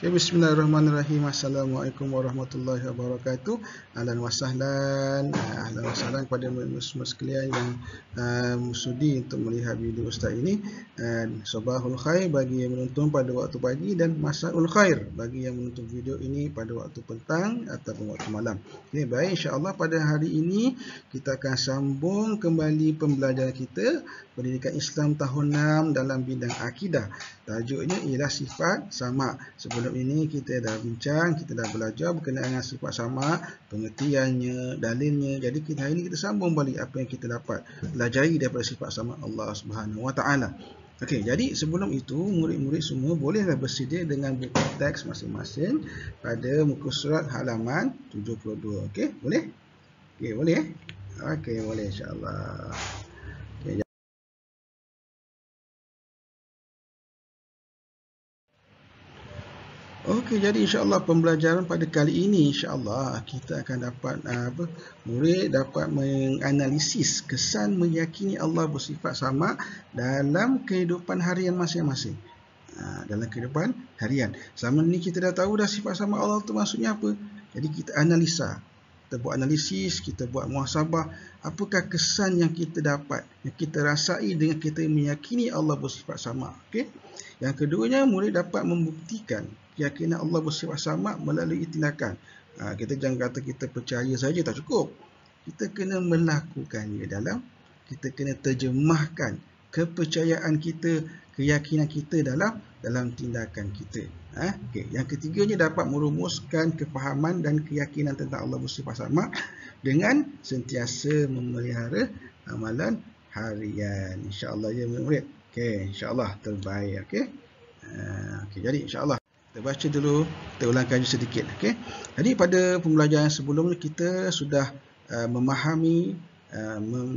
Okay, bismillahirrahmanirrahim. Assalamualaikum warahmatullahi wabarakatuh. Ahlan wa sahlan. Ahlan wa sahlan kepada semua sekalian yang sudi untuk melihat video ustaz ini. Sabahul khair bagi yang menonton pada waktu pagi dan masaul khair bagi yang menonton video ini pada waktu petang ataupun waktu malam. Okay, baik, insya-Allah pada hari ini kita akan sambung kembali pembelajaran kita Pendidikan Islam tahun 6 dalam bidang akidah. Tajuknya ialah sifat sama. Sebelum ini kita dah bincang, kita dah belajar berkenaan dengan sifat sama, pengertiannya, dalilnya. Jadi hari ini kita sambung balik apa yang kita dapat pelajari daripada sifat sama Allah Subhanahu Wa Taala. Okey, jadi sebelum itu murid-murid semua bolehlah bersedia dengan buku teks masing-masing pada muka surat halaman 72. Okey, boleh? Okey, boleh eh? Okey, boleh insya-Allah. Okey, jadi insya-Allah pembelajaran pada kali ini insya-Allah kita akan dapat murid dapat menganalisis kesan meyakini Allah bersifat sama dalam kehidupan harian masing-masing. Dalam kehidupan harian. Selama ni kita dah tahu dah sifat sama Allah tu maksudnya apa. Jadi kita analisa. Kita buat analisis, kita buat muhasabah, apakah kesan yang kita dapat, yang kita rasai dengan kita meyakini Allah bersifat sama. Okey. Yang keduanya, murid dapat membuktikan keyakinan Allah bersifat sama melalui tindakan. Kita jangan kata kita percaya saja, tak cukup. Kita kena melakukannya kita kena terjemahkan kepercayaan kita, keyakinan kita dalam tindakan kita. Okay. Yang ketiganya dapat merumuskan kefahaman dan keyakinan tentang Allah bersifat sama dengan sentiasa memelihara amalan harian. InsyaAllah ya murid. Okay, insyaAllah terbaik. Okay. Okay, jadi insyaAllah kita baca dulu, kita ulang kaji sedikit. Okay. Jadi pada pembelajaran sebelumnya kita sudah memahami,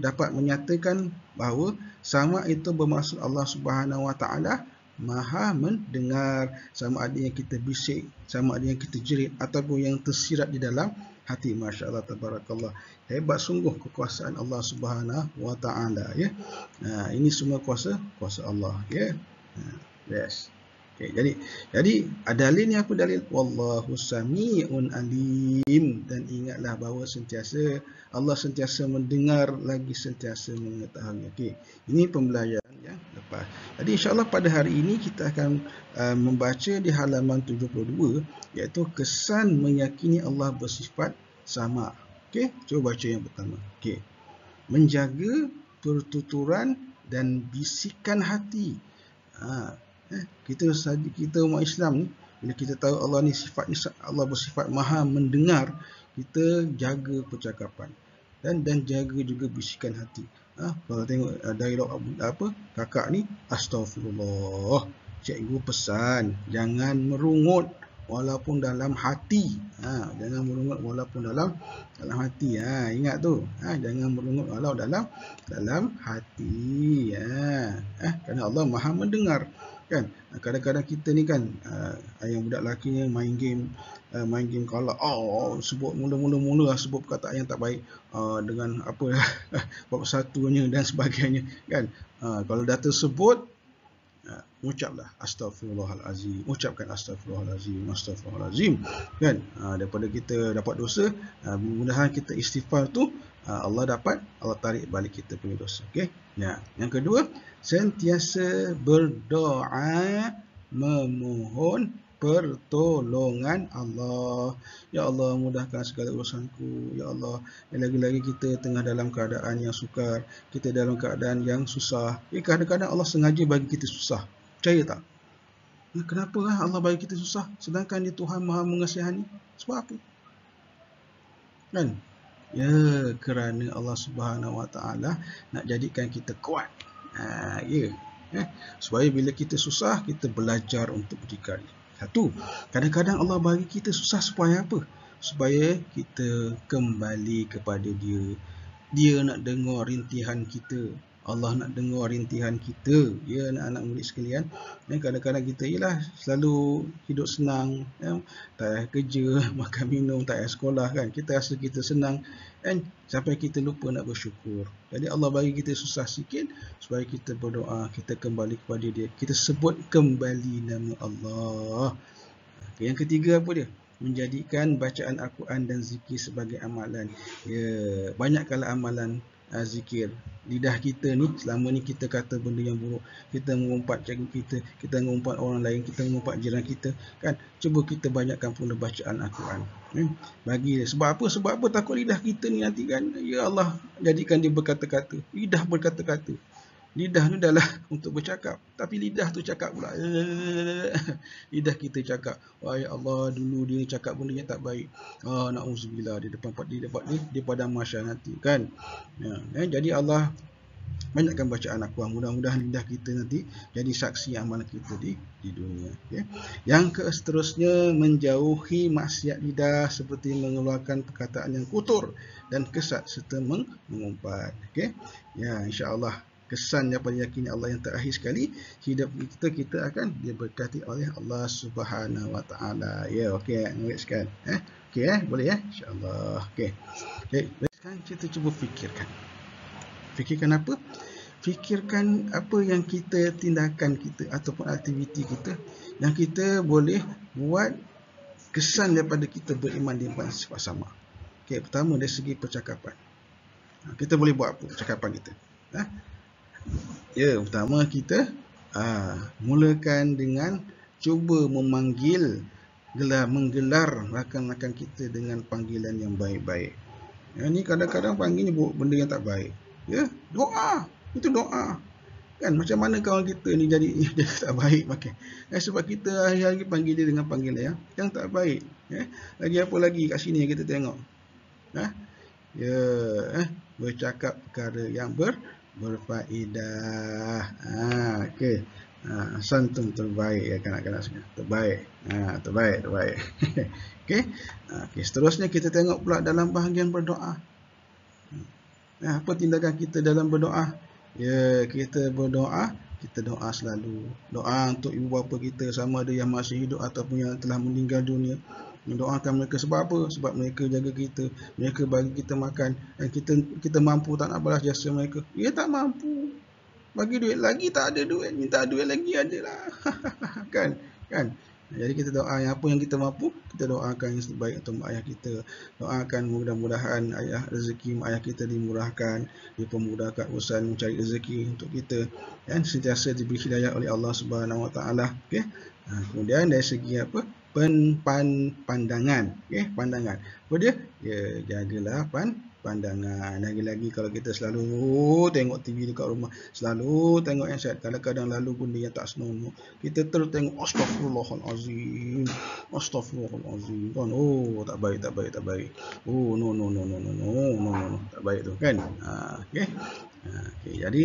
dapat menyatakan bahawa sama itu bermaksud Allah Subhanahu Wa Taala Maha mendengar, sama ada yang kita bisik, sama ada yang kita jerit ataupun yang tersirat di dalam hati. Masya-Allah, tabarakallah. Hebat sungguh kekuasaan Allah Subhanahu Wa Taala ya. Ini semua kuasa Allah ya. Yes. Okay, jadi dalil ni apa dalil? Wallahu sami'un alim. Dan ingatlah bahawa Allah sentiasa mendengar lagi sentiasa mengetahui. Okey, ini pembelajaran yang lepas. Jadi insya-Allah pada hari ini kita akan membaca di halaman 72 iaitu kesan meyakini Allah bersifat sama. Okey, cuba baca yang pertama. Okey. Menjaga pertuturan dan bisikan hati. Kita umat Islam ni, bila kita tahu Allah ni Allah bersifat Maha mendengar, kita jaga percakapan dan jaga juga bisikan hati. Kalau tengok dialog kakak ni, astagfirullah, cikgu pesan jangan merungut walaupun dalam hati. Jangan merungut walaupun dalam hati. Ingat tu. Jangan merungut walau dalam hati. Kerana Allah Maha mendengar. Kan, kadang-kadang kita ni kan yang budak lelaki ni main game kalau sebut mula-mula sebut perkataan yang tak baik dengan apa bab satunya dan sebagainya kan. Kalau dah tersebut, ucaplah astagfirullahalazim, ucapkan astagfirullahalazim kan, daripada kita dapat dosa. Mudah-mudahan kita istighfar tu Allah tarik balik kita punya dosa. Okey. Yang kedua, sentiasa berdoa memohon pertolongan Allah. Ya Allah, mudahkan segala urusanku. Ya Allah, lagi-lagi kita tengah dalam keadaan yang sukar, kita dalam keadaan yang susah. Kadang-kadang Allah sengaja bagi kita susah. Percaya tak? Kenapa Allah bagi kita susah sedangkan dia Tuhan Maha mengasihani? Sebab apa? Kan? Ya, kerana Allah Subhanahu Wa Taala nak jadikan kita kuat. Supaya bila kita susah, kita belajar untuk berdikari. Satu, kadang-kadang Allah bagi kita susah supaya apa? Supaya kita kembali kepada Dia. Dia nak dengar rintihan kita. Allah nak dengar rintihan kita. Ya, anak-anak murid sekalian. Kadang-kadang kita selalu hidup senang. Tak payah kerja, makan minum, tak payah sekolah kan. Kita rasa kita senang. Sampai kita lupa nak bersyukur. Jadi Allah bagi kita susah sikit supaya kita berdoa, kita kembali kepada Dia. Kita sebut kembali nama Allah. Yang ketiga apa dia? Menjadikan bacaan Al-Quran dan zikir sebagai amalan. Ya, banyakkanlah amalan zikir. Lidah kita ni, selama ni kita kata benda yang buruk, kita mengumpat cikgu kita, kita mengumpat orang lain, kita mengumpat jiran kita, kan? Cuba kita banyakkan pula bacaan Al-Quran. Bagi dia. Sebab apa? Sebab apa? Takut lidah kita ni nanti kan, ya Allah, jadikan dia berkata-kata. Lidah berkata-kata. Lidah ni adalah untuk bercakap, tapi lidah tu cakap pula. Lidah kita cakap, wahai Allah, dulu dia cakap benda yang tak baik. Na'udzubillah, di depan dia pada masyarakat nanti, kan? Jadi Allah banyakkan bacaan Al-Quran. Mudah-mudahan lidah kita nanti jadi saksi amalan kita di dunia. Okay? Yang seterusnya, menjauhi maksiat lidah seperti mengeluarkan perkataan yang kotor dan kesat serta mengumpat. Okay? Ya, insya-Allah kesan daripada yakini Allah yang terakhir sekali, hidup kita akan diberkati oleh Allah Subhanahu wa taala. Ya, okey, nuliskan. Okey, boleh ya, insya-Allah. Okey. Sekarang kita cuba fikirkan. Fikirkan apa? Fikirkan apa yang kita, tindakan kita ataupun aktiviti kita yang kita boleh buat kesan daripada kita beriman di depan sifat sama. Okey, pertama dari segi percakapan. Kita boleh buat apa percakapan kita? Ya, pertama kita mulakan dengan cuba menggelar rakan-rakan kita dengan panggilan yang baik-baik. Ini kadang-kadang panggilnya benda yang tak baik. Ya, doa. Itu doa. Kan macam mana kawan kita ni jadi tak baik pakai. Sebab kita hari-hari panggil dia dengan panggilan yang tak baik. Lagi apa lagi kat sini kita tengok. Bercakap perkara yang berfaedah. Okey. Santun terbaik ya kanak-kanak sekalian. Terbaik. Terbaik. Okey. Okey, seterusnya kita tengok pula dalam bahagian berdoa. Apa tindakan kita dalam berdoa? Ya, kita berdoa, kita doa selalu. Doa untuk ibu bapa kita, sama ada yang masih hidup ataupun yang telah meninggal dunia. Mendoakan mereka sebab apa? Sebab mereka jaga kita, mereka bagi kita makan, dan kita mampu tak nak balas jasa mereka. Dia tak mampu. Bagi duit lagi tak ada duit, minta duit lagi adalah. kan? Jadi kita doa apa yang kita mampu, kita doakan yang terbaik untuk mak ayah kita. Doakan mudah-mudahan rezeki mak ayah kita dimurahkan, dipermudahkan urusan mencari rezeki untuk kita, dan sentiasa diberi hidayah oleh Allah Subhanahu wa taala. Okey. Kemudian dari segi apa? Pandangan. Okey, pandangan. Apa dia? Ya, jagalah pandangan. Lagi-lagi kalau kita selalu tengok TV dekat rumah, selalu tengok yang sihat, kadang-kadang lalu benda yang tak senonoh, kita terus tengok astagfirullahalazim, kan? Tak baik. No, tak baik tu, kan? Okey. Jadi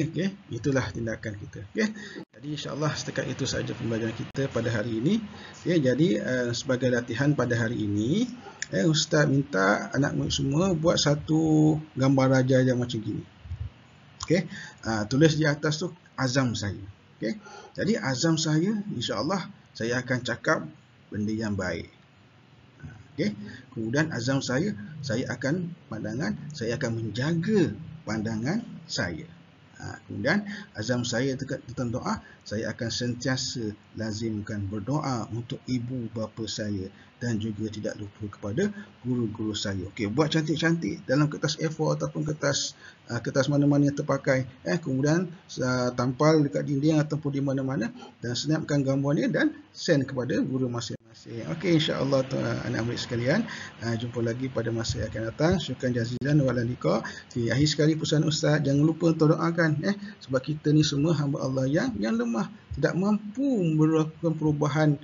itulah tindakan kita. Okey. Jadi insya-Allah setakat itu saja pembelajaran kita pada hari ini. Okey, jadi sebagai latihan pada hari ini, Ustaz minta anak murid semua buat satu gambar raja yang macam gini. Okey. Tulis di atas tu azam saya. Okey. Jadi azam saya, insya-Allah saya akan cakap benda yang baik. Okey. Kemudian azam saya akan saya akan menjaga pandangan saya. Kemudian azam saya tentang doa, saya akan sentiasa lazimkan berdoa untuk ibu bapa saya dan juga tidak lupa kepada guru-guru saya. Okey, buat cantik-cantik dalam kertas A4 ataupun kertas mana-mana yang terpakai. Kemudian tampal dekat dinding ataupun di mana-mana dan snapkan gambarnya dan send kepada guru masing-masing. Okey, insya-Allah anak murid sekalian, jumpa lagi pada masa yang akan datang. Syukran jazilan wa liqa. Di akhir sekali pesan Ustaz, jangan lupa untuk doakan sebab kita ni semua hamba Allah yang lemah, tidak mampu melakukan perubahan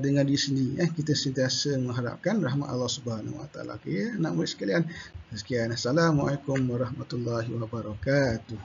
dengan diri sendiri. Kita sentiasa mengharapkan rahmat Allah Subhanahu wa taala. Okey, anak murid sekalian. Sekian, assalamualaikum warahmatullahi wabarakatuh.